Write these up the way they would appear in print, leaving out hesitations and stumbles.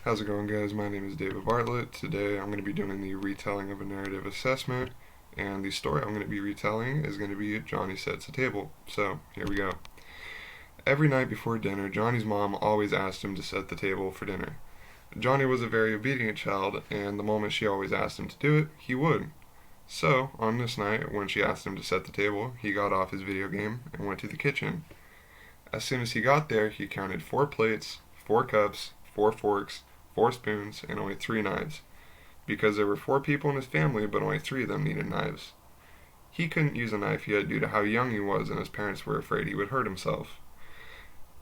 How's it going, guys? My name is David Bartlett. Today I'm going to be doing the retelling of a narrative assessment, and the story I'm going to be retelling is going to be Johnny Sets a Table. So, here we go. Every night before dinner, Johnny's mom always asked him to set the table for dinner. Johnny was a very obedient child, and the moment she always asked him to do it, he would. So, on this night, when she asked him to set the table, he got off his video game and went to the kitchen. As soon as he got there, he counted 4 plates, 4 cups, 4 forks, 4 spoons, and only 3 knives, because there were 4 people in his family, but only 3 of them needed knives. He couldn't use a knife yet due to how young he was, and his parents were afraid he would hurt himself.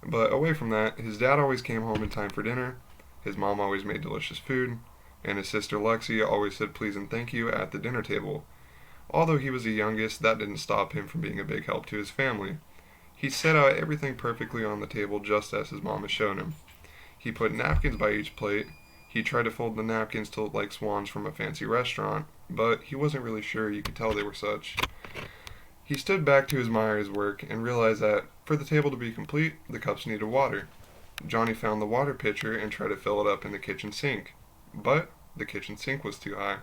But away from that, his dad always came home in time for dinner, his mom always made delicious food, and his sister Lexi always said please and thank you at the dinner table. Although he was the youngest, that didn't stop him from being a big help to his family. He set out everything perfectly on the table just as his mom had shown him. He put napkins by each plate. He tried to fold the napkins to look like swans from a fancy restaurant, but he wasn't really sure you could tell they were such. He stood back to admire his work and realized that, for the table to be complete, the cups needed water. Johnny found the water pitcher and tried to fill it up in the kitchen sink. But the kitchen sink was too high,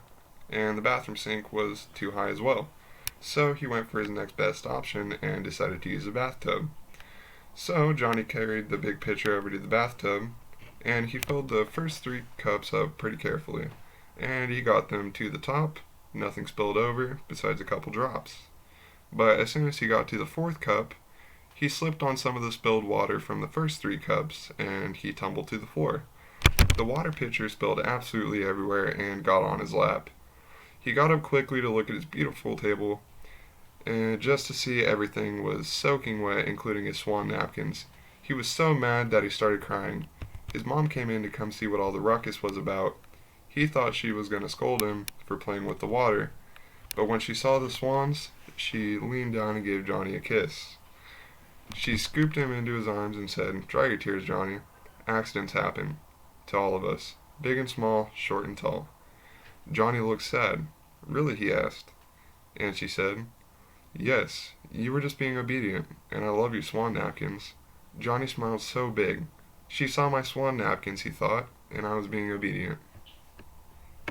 and the bathroom sink was too high as well. So he went for his next best option and decided to use a bathtub. So Johnny carried the big pitcher over to the bathtub, and he filled the first 3 cups up pretty carefully. And he got them to the top, nothing spilled over, besides a couple drops. But as soon as he got to the 4th cup, he slipped on some of the spilled water from the first 3 cups, and he tumbled to the floor. The water pitcher spilled absolutely everywhere and got on his lap. He got up quickly to look at his beautiful table, and just to see everything was soaking wet, including his swan napkins. He was so mad that he started crying. His mom came in to come see what all the ruckus was about. He thought she was going to scold him for playing with the water, but when she saw the swans, she leaned down and gave Johnny a kiss. She scooped him into his arms and said, "Dry your tears, Johnny. Accidents happen. To all of us. Big and small, short and tall." Johnny looked sad. "Really?" he asked. And she said, "Yes, you were just being obedient, and I love your swan napkins." Johnny smiled so big. She saw my swan napkins, he thought, and I was being obedient.